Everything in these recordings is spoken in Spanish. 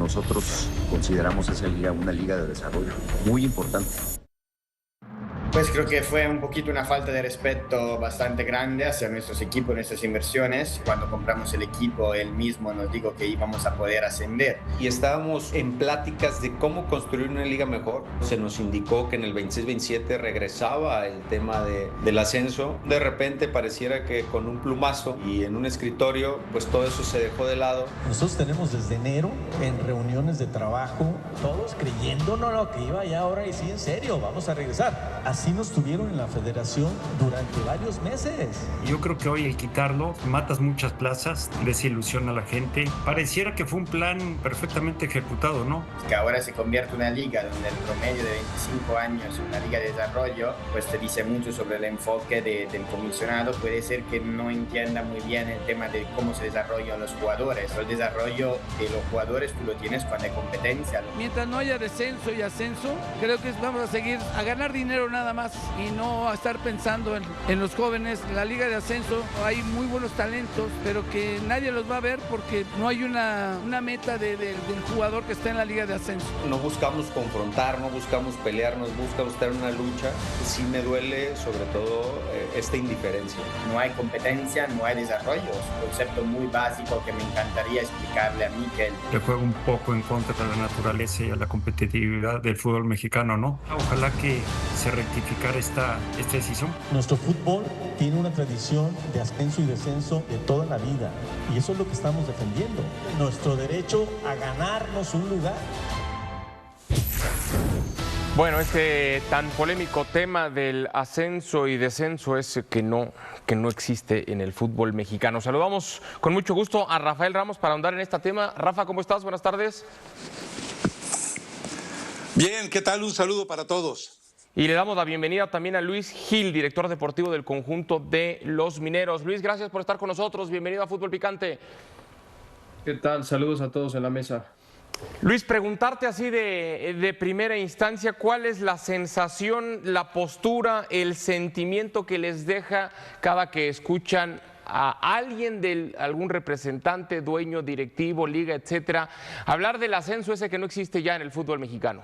nosotros consideramos esa liga una liga de desarrollo muy importante. Pues creo que fue un poquito una falta de respeto bastante grande hacia nuestros equipos, nuestras inversiones. Cuando compramos el equipo, él mismo nos dijo que íbamos a poder ascender. Y estábamos en pláticas de cómo construir una liga mejor. Se nos indicó que en el 26-27 regresaba el tema del ascenso. De repente pareciera que con un plumazo y en un escritorio, pues todo eso se dejó de lado. Nosotros tenemos desde enero en reuniones de trabajo, todos creyendo no, que iba ya ahora y sí, en serio, vamos a regresar. Así nos tuvieron en la federación durante varios meses. Yo creo que hoy el quitarlo, matas muchas plazas, desilusiona a la gente. Pareciera que fue un plan perfectamente ejecutado, ¿no? Que ahora se convierte en una liga donde el promedio de 25 años es una liga de desarrollo, pues te dice mucho sobre el enfoque del comisionado. Puede ser que no entienda muy bien el tema de cómo se desarrollan los jugadores. El desarrollo de los jugadores tú lo tienes cuando hay competencia. Mientras no haya descenso y ascenso, creo que vamos a seguir a ganar dinero nada más y no a estar pensando en los jóvenes. En la liga de ascenso hay muy buenos talentos, pero que nadie los va a ver porque no hay una meta del jugador que está en la liga de ascenso. No buscamos confrontar, no buscamos pelear, nos buscamos estar en una lucha. Sí me duele sobre todo esta indiferencia. No hay competencia, no hay desarrollo. Es un concepto muy básico que me encantaría explicarle a Mikel. Le juega un poco en contra de la naturaleza y a la competitividad del fútbol mexicano, ¿no? Ojalá que se rectificara esta decisión. Nuestro fútbol tiene una tradición de ascenso y descenso de toda la vida y eso es lo que estamos defendiendo, nuestro derecho a ganarnos un lugar. Bueno, este tan polémico tema del ascenso y descenso es que no existe en el fútbol mexicano. Saludamos con mucho gusto a Rafael Ramos para ahondar en este tema. Rafa, ¿cómo estás? Buenas tardes. Bien, ¿qué tal? Un saludo para todos. Y le damos la bienvenida también a Luis Gil, director deportivo del conjunto de los Mineros. Luis, gracias por estar con nosotros. Bienvenido a Fútbol Picante. ¿Qué tal? Saludos a todos en la mesa. Luis, preguntarte así de primera instancia, ¿cuál es la sensación, la postura, el sentimiento que les deja cada que escuchan a alguien algún representante, dueño, directivo, liga, etcétera, hablar del ascenso ese que no existe ya en el fútbol mexicano?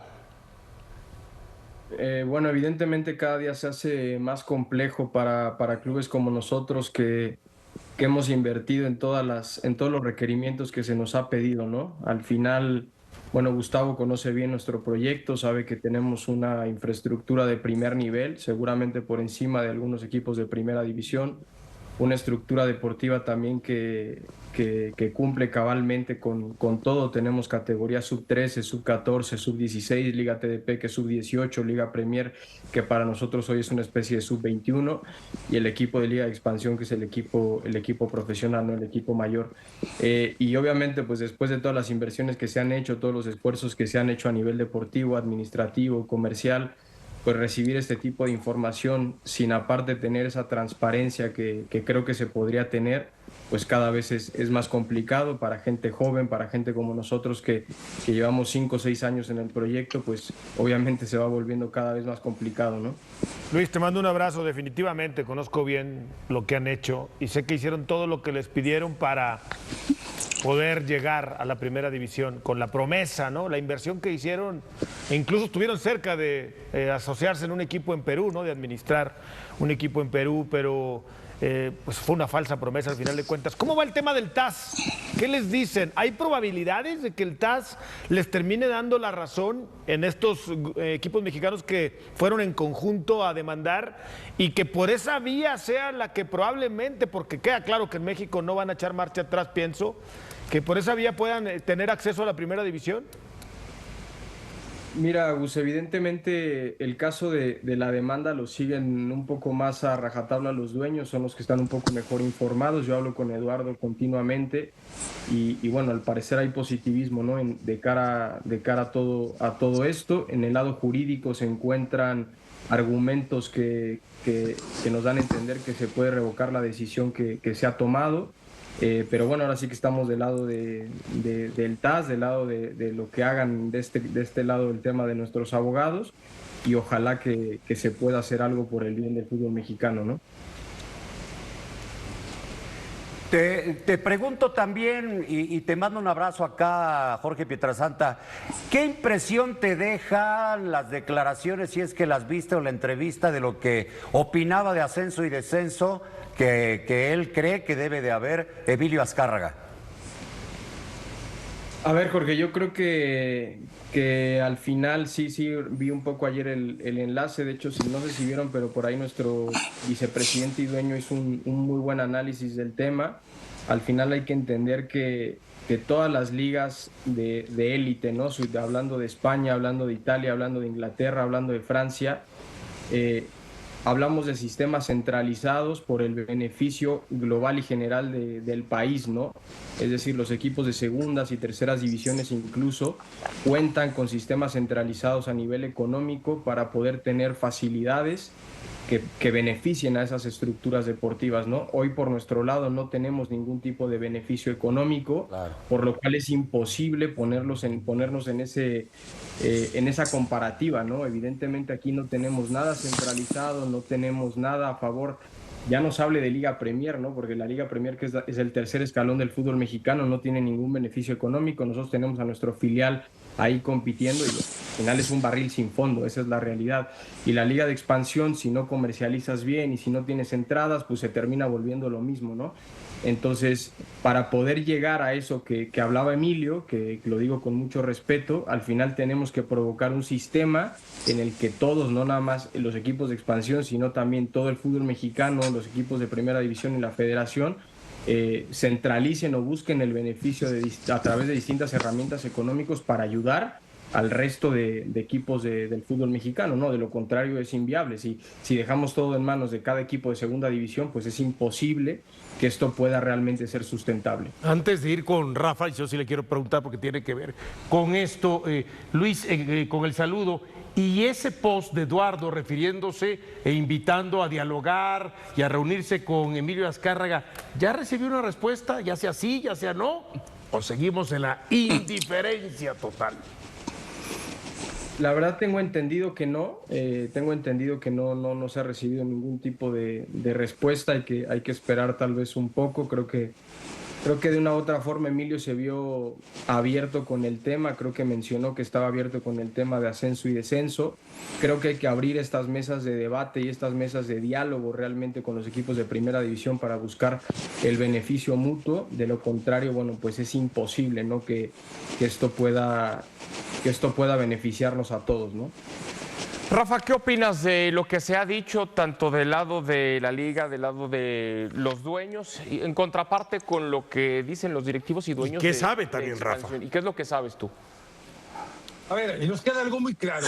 Bueno, evidentemente cada día se hace más complejo para clubes como nosotros que hemos invertido en todos los requerimientos que se nos ha pedido, ¿no? Al final, bueno, Gustavo conoce bien nuestro proyecto, sabe que tenemos una infraestructura de primer nivel, seguramente por encima de algunos equipos de primera división, una estructura deportiva también que cumple cabalmente con todo. Tenemos categorías sub-13, sub-14, sub-16, Liga TDP que es sub-18, Liga Premier que para nosotros hoy es una especie de sub-21 y el equipo de Liga de Expansión que es el equipo profesional, no el equipo mayor. Y obviamente pues después de todas las inversiones que se han hecho, todos los esfuerzos que se han hecho a nivel deportivo, administrativo, comercial, pues recibir este tipo de información sin aparte tener esa transparencia que creo que se podría tener, pues cada vez es más complicado para gente joven, para gente como nosotros que llevamos 5 o 6 años en el proyecto, pues obviamente se va volviendo cada vez más complicado, ¿no? Luis, te mando un abrazo, definitivamente conozco bien lo que han hecho y sé que hicieron todo lo que les pidieron para poder llegar a la primera división con la promesa, ¿no? La inversión que hicieron, e incluso estuvieron cerca de asociarse en un equipo en Perú, ¿no? De administrar un equipo en Perú, pero pues fue una falsa promesa al final de cuentas. ¿Cómo va el tema del TAS? ¿Qué les dicen? ¿Hay probabilidades de que el TAS les termine dando la razón en estos equipos mexicanos que fueron en conjunto a demandar y que por esa vía sea la que probablemente, porque queda claro que en México no van a echar marcha atrás, pienso, que por esa vía puedan tener acceso a la primera división? Mira, Gus, evidentemente el caso de la demanda lo siguen un poco más a rajatabla los dueños, son los que están un poco mejor informados. Yo hablo con Eduardo continuamente y bueno, al parecer hay positivismo, ¿no? De cara a todo esto. En el lado jurídico se encuentran argumentos que nos dan a entender que se puede revocar la decisión que se ha tomado. Pero bueno, ahora sí que estamos del lado del TAS, del lado de lo que hagan de este lado del tema de nuestros abogados y ojalá que se pueda hacer algo por el bien del fútbol mexicano, ¿no? Te pregunto también, y te mando un abrazo acá, Jorge Pietrasanta, ¿qué impresión te dejan las declaraciones, si es que las viste, o la entrevista de lo que opinaba de ascenso y descenso, que él cree que debe de haber Emilio Azcárraga? A ver, Jorge, yo creo que al final sí vi un poco ayer el enlace. De hecho, no sé si vieron, pero por ahí nuestro vicepresidente y dueño hizo un muy buen análisis del tema. Al final hay que entender que todas las ligas de élite, ¿no? Hablando de España, hablando de Italia, hablando de Inglaterra, hablando de Francia, hablamos de sistemas centralizados por el beneficio global y general del país, ¿no? Es decir, los equipos de segundas y terceras divisiones incluso cuentan con sistemas centralizados a nivel económico para poder tener facilidades que beneficien a esas estructuras deportivas, ¿no? Hoy por nuestro lado no tenemos ningún tipo de beneficio económico, claro, por lo cual es imposible ponernos en esa comparativa, ¿no? Evidentemente aquí no tenemos nada centralizado, no tenemos nada a favor. Ya no se hable de Liga Premier, ¿no? Porque la Liga Premier, que es el tercer escalón del fútbol mexicano, no tiene ningún beneficio económico. Nosotros tenemos a nuestro filial ahí compitiendo y al final es un barril sin fondo, esa es la realidad. Y la Liga de Expansión, si no comercializas bien y si no tienes entradas, pues se termina volviendo lo mismo, ¿no? Entonces, para poder llegar a eso que hablaba Emilio, que lo digo con mucho respeto, al final tenemos que provocar un sistema en el que todos, no nada más los equipos de expansión, sino también todo el fútbol mexicano, los equipos de primera división y la federación, centralicen o busquen el beneficio a través de distintas herramientas económicas para ayudar al resto de equipos del fútbol mexicano, ¿no? De lo contrario es inviable. Si dejamos todo en manos de cada equipo de segunda división, pues es imposible que esto pueda realmente ser sustentable. Antes de ir con Rafa, yo sí le quiero preguntar porque tiene que ver con esto, Luis, con el saludo, y ese post de Eduardo refiriéndose e invitando a dialogar y a reunirse con Emilio Azcárraga, ¿ya recibió una respuesta, ya sea sí, ya sea no, o seguimos en la indiferencia total? La verdad tengo entendido que no, no se ha recibido ningún tipo de respuesta, hay que esperar tal vez un poco. Creo que de una u otra forma Emilio se vio abierto con el tema, creo que mencionó que estaba abierto con el tema de ascenso y descenso. Creo que hay que abrir estas mesas de debate y estas mesas de diálogo realmente con los equipos de primera división para buscar el beneficio mutuo. De lo contrario, bueno, pues es imposible, ¿no? que esto pueda beneficiarnos a todos, ¿no? Rafa, ¿qué opinas de lo que se ha dicho tanto del lado de la liga, del lado de los dueños, y en contraparte con lo que dicen los directivos y dueños? ¿Y qué sabe también Rafa? ¿Y qué es lo que sabes tú? A ver, y nos queda algo muy claro.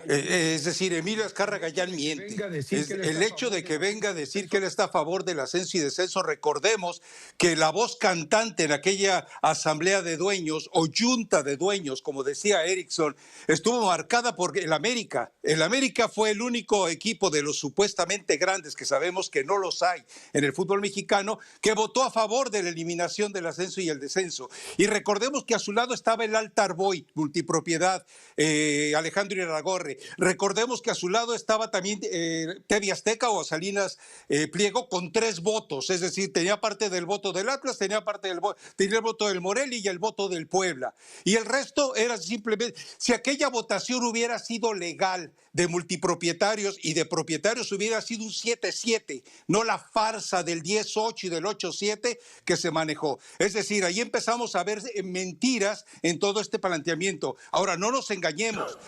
Es decir, Emilio Azcárraga ya miente. El hecho de que venga a decir que él está a favor del ascenso y descenso, recordemos que la voz cantante en aquella asamblea de dueños o junta de dueños, como decía Erickson, estuvo marcada por el América. El América fue el único equipo de los supuestamente grandes, que sabemos que no los hay en el fútbol mexicano, que votó a favor de la eliminación del ascenso y el descenso. Y recordemos que a su lado estaba el Alta Arboy, multipropiedad, Alejandro Irarrágorri. Recordemos que a su lado estaba también TV Azteca o Salinas Pliego con 3 votos, es decir, tenía parte del voto del Atlas, tenía el voto del Morelia y el voto del Puebla. Y el resto era simplemente, si aquella votación hubiera sido legal de multipropietarios y de propietarios, hubiera sido un 7-7, no la farsa del 10-8 y del 8-7 que se manejó. Es decir, ahí empezamos a ver mentiras en todo este planteamiento. Ahora, no nos engañemos.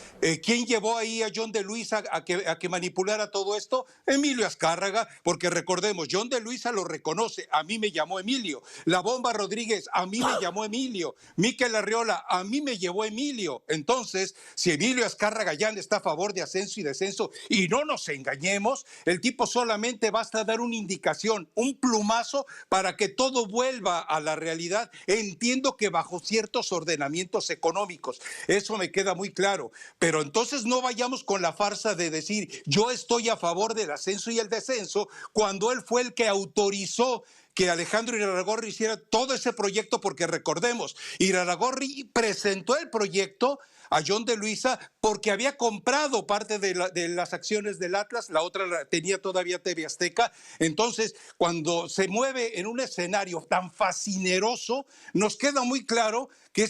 ¿Quién llevó ahí a John de Luisa a que manipulara todo esto? Emilio Azcárraga, porque recordemos, John de Luisa lo reconoce, a mí me llamó Emilio. La Bomba Rodríguez, a mí me llamó Emilio. Mikel Arriola, a mí me llevó Emilio. Entonces, si Emilio Azcárraga ya está a favor de ascenso y descenso, y no nos engañemos, el tipo solamente basta dar una indicación, un plumazo para que todo vuelva a la realidad. Entiendo que bajo ciertos ordenamientos económicos, eso me queda muy claro, pero entonces no vayamos con la farsa de decir yo estoy a favor del ascenso y el descenso cuando él fue el que autorizó que Alejandro Irarrágorri hiciera todo ese proyecto, porque recordemos, Irarrágorri presentó el proyecto a John de Luisa porque había comprado parte de las acciones del Atlas, la otra la tenía todavía TV Azteca. Entonces, cuando se mueve en un escenario tan fascineroso, nos queda muy claro que,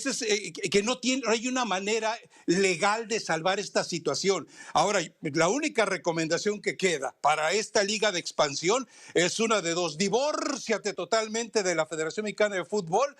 que no hay una manera legal de salvar esta situación. Ahora, la única recomendación que queda para esta liga de expansión es una de dos: divórciate totalmente de la Federación Mexicana de Fútbol,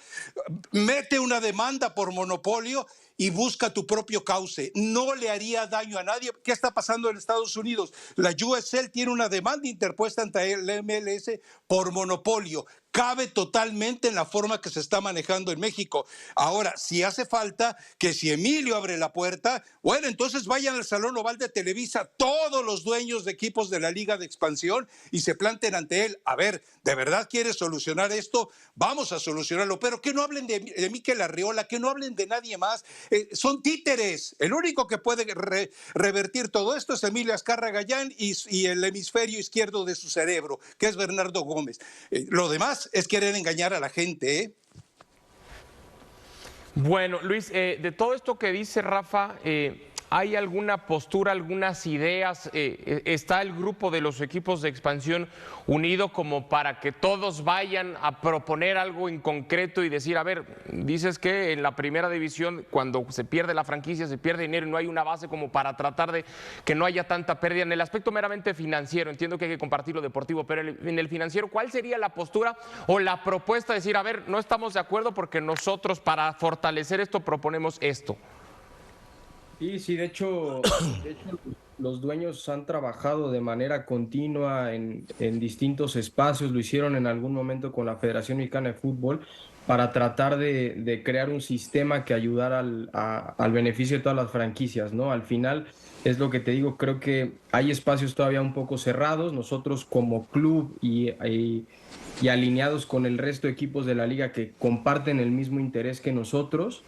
mete una demanda por monopolio y busca tu propio cauce. No le haría daño a nadie. ¿Qué está pasando en Estados Unidos? La USL tiene una demanda interpuesta ante el MLS por monopolio. Cabe totalmente en la forma que se está manejando en México. Ahora, si hace falta que si Emilio abre la puerta, bueno, entonces vayan al Salón Oval de Televisa todos los dueños de equipos de la Liga de Expansión y se planten ante él. A ver, ¿de verdad quieres solucionar esto? Vamos a solucionarlo, pero que no hablen de Mikel Arriola, que no hablen de nadie más. Son títeres. El único que puede revertir todo esto es Emilio Azcárraga Gallán y el hemisferio izquierdo de su cerebro, que es Bernardo Gómez. Lo demás es querer engañar a la gente, ¿eh? Bueno, Luis, de todo esto que dice Rafa, ¿hay alguna postura, algunas ideas? ¿Está el grupo de los equipos de expansión unido como para que todos vayan a proponer algo en concreto y decir, a ver, dices que en la primera división, cuando se pierde la franquicia, se pierde dinero y no hay una base como para tratar de que no haya tanta pérdida? En el aspecto meramente financiero, entiendo que hay que compartir lo deportivo, pero en el financiero, ¿cuál sería la postura o la propuesta de decir, a ver, no estamos de acuerdo porque nosotros para fortalecer esto proponemos esto? Sí, de hecho los dueños han trabajado de manera continua en distintos espacios, lo hicieron en algún momento con la Federación Mexicana de Fútbol para tratar de crear un sistema que ayudara al beneficio de todas las franquicias, ¿no? Al final, es lo que te digo, creo que hay espacios todavía un poco cerrados. Nosotros como club y alineados con el resto de equipos de la liga que comparten el mismo interés que nosotros,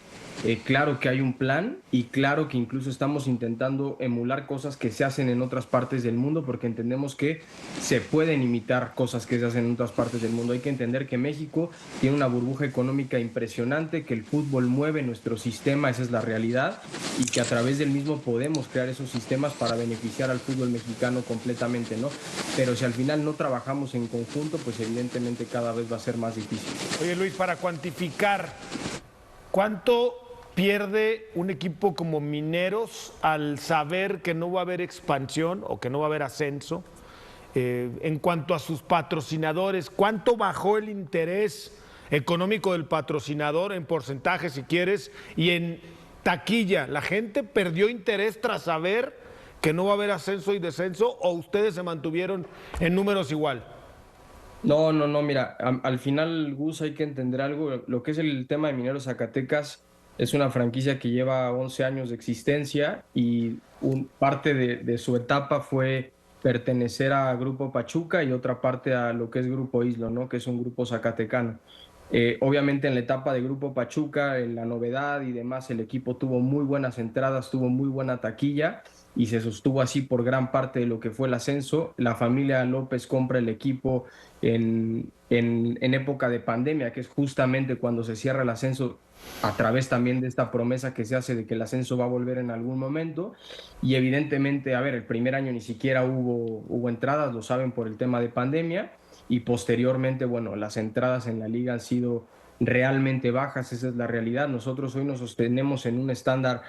claro que hay un plan y claro que incluso estamos intentando emular cosas que se hacen en otras partes del mundo, porque entendemos que se pueden imitar cosas que se hacen en otras partes del mundo. Hay que entender que México tiene una burbuja económica impresionante, que el fútbol mueve nuestro sistema, esa es la realidad, y que a través del mismo podemos crear esos sistemas para beneficiar al fútbol mexicano completamente, ¿no? Pero si al final no trabajamos en conjunto, pues evidentemente cada vez va a ser más difícil. Oye, Luis, para cuantificar, ¿cuánto pierde un equipo como Mineros al saber que no va a haber expansión o que no va a haber ascenso? En cuanto a sus patrocinadores, ¿cuánto bajó el interés económico del patrocinador en porcentaje, si quieres, y en taquilla? ¿La gente perdió interés tras saber que no va a haber ascenso y descenso, o ustedes se mantuvieron en números igual? No, mira, al final, Gus, hay que entender algo. Lo que es el tema de Mineros Zacatecas es una franquicia que lleva 11 años de existencia y parte de su etapa fue pertenecer a Grupo Pachuca y otra parte a lo que es Grupo Islo, ¿no? Que es un grupo zacatecano. Obviamente en la etapa de Grupo Pachuca, en la novedad y demás, el equipo tuvo muy buenas entradas, tuvo muy buena taquilla y se sostuvo así por gran parte de lo que fue el ascenso. La familia López compra el equipo en época de pandemia, que es justamente cuando se cierra el ascenso, a través también de esta promesa que se hace de que el ascenso va a volver en algún momento. Y evidentemente, a ver, el primer año ni siquiera hubo entradas, lo saben, por el tema de pandemia, y posteriormente, bueno, las entradas en la liga han sido realmente bajas, esa es la realidad. Nosotros hoy nos sostenemos en un estándar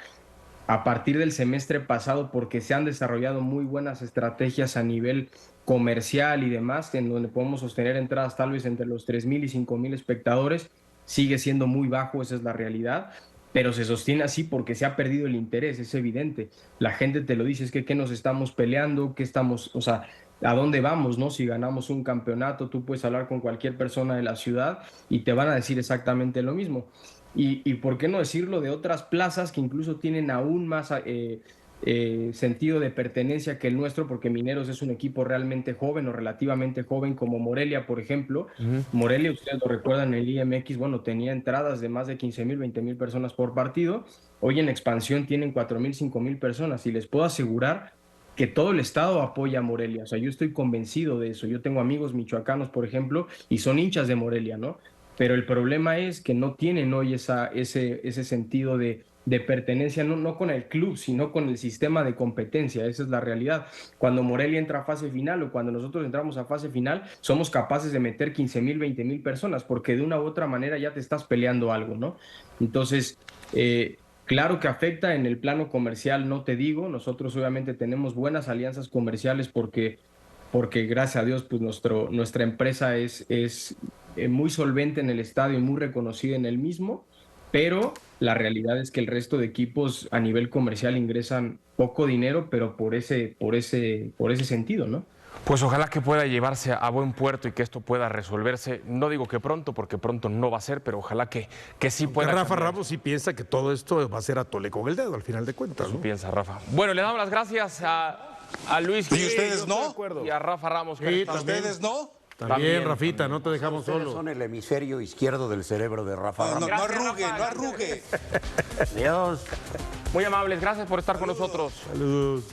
a partir del semestre pasado porque se han desarrollado muy buenas estrategias a nivel comercial y demás, en donde podemos sostener entradas tal vez entre los 3,000 y 5,000 espectadores. Sigue siendo muy bajo, esa es la realidad, pero se sostiene así porque se ha perdido el interés, es evidente. La gente te lo dice, es que ¿qué nos estamos peleando? ¿Qué estamos, o sea, a dónde vamos, ¿no? Si ganamos un campeonato, tú puedes hablar con cualquier persona de la ciudad y te van a decir exactamente lo mismo. Y por qué no decirlo de otras plazas que incluso tienen aún más sentido de pertenencia que el nuestro, porque Mineros es un equipo realmente joven o relativamente joven, como Morelia, por ejemplo. Morelia, ustedes lo recuerdan, en el IMX, bueno, tenía entradas de más de 15,000, 20,000 personas por partido. Hoy en expansión tienen 4,000, 5,000 personas y les puedo asegurar que todo el estado apoya a Morelia. O sea, yo estoy convencido de eso. Yo tengo amigos michoacanos, por ejemplo, y son hinchas de Morelia, ¿no? Pero el problema es que no tienen hoy ese sentido de pertenencia, no con el club, sino con el sistema de competencia. Esa es la realidad. Cuando Morelia entra a fase final o cuando nosotros entramos a fase final, somos capaces de meter 15,000, 20,000 personas, porque de una u otra manera ya te estás peleando algo, ¿no? Entonces, claro que afecta en el plano comercial, no te digo. Nosotros obviamente tenemos buenas alianzas comerciales porque gracias a Dios pues nuestra empresa es muy solvente en el estadio y muy reconocida en el mismo, pero la realidad es que el resto de equipos a nivel comercial ingresan poco dinero, pero por ese sentido, ¿no? Pues ojalá que pueda llevarse a buen puerto y que esto pueda resolverse. No digo que pronto, porque pronto no va a ser, pero ojalá que sí pueda. Rafa Ramos sí piensa que todo esto va a ser a tole con el dedo al final de cuentas, ¿no? Eso piensa Rafa. Bueno, le damos las gracias a Luis. ¿Y ustedes no? Y a Rafa Ramos. Sí, ¿Ustedes no? También, Rafita, no te dejamos solo. Son el hemisferio izquierdo del cerebro de Rafa Ramos. No arrugue, no arrugue. Adiós. Muy amables, gracias por estar con nosotros. Saludos.